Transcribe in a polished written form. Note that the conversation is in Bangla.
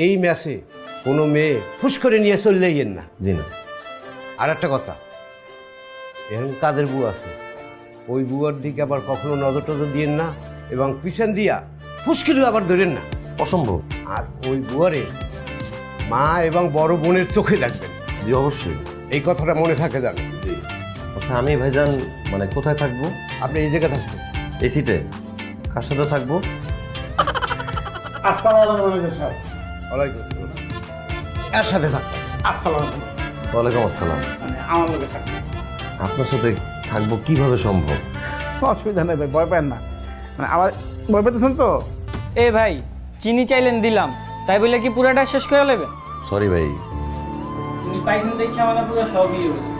এই ম্যাচে কোনো মেয়ে ফুস করে নিয়ে চললেইয়েন না। জি না। আর একটা কথা, এরকম কাদের বউ আছে, ওই বুয়ার দিকে আবার কখনো নজর টজর দিয়েন না, এবং পিছন দিয়া ফুসকিরও আবার ধরেন না। অসম্ভব। আর ওই বুয়ারে মা এবং বড় বোনের চোখে দেখবেন। জি অবশ্যই। এই কথাটা মনে থাকে জানেন। জি। আচ্ছা আমি ভাইজান মানে কোথায় থাকবো? আপনি এই জায়গায় থাকবেন। এই সিটে? কার সাথে থাকবো? আসসালামু আলাইকুম স্যার। ওয়ালাইকুম আসসালাম। কার সাথে থাকবেন? আসসালামু আলাইকুম। ওয়ালাইকুম আসসালাম। মানে আমার লোকে থাকবে। আপনার সাথে থাকবো কিভাবে সম্ভব? অসুবিধা নেই ভাই, ভয় পান না। মানে আবার ভয় পেতেছেন তো? এ ভাই, চিনি চাইলেন দিলাম, তাই বলে কি পুরাটা শেষ করে নেবেন? সরি ভাই। চিনি পাইছেন দেখে আমার পুরো সবই হয়ে গেল।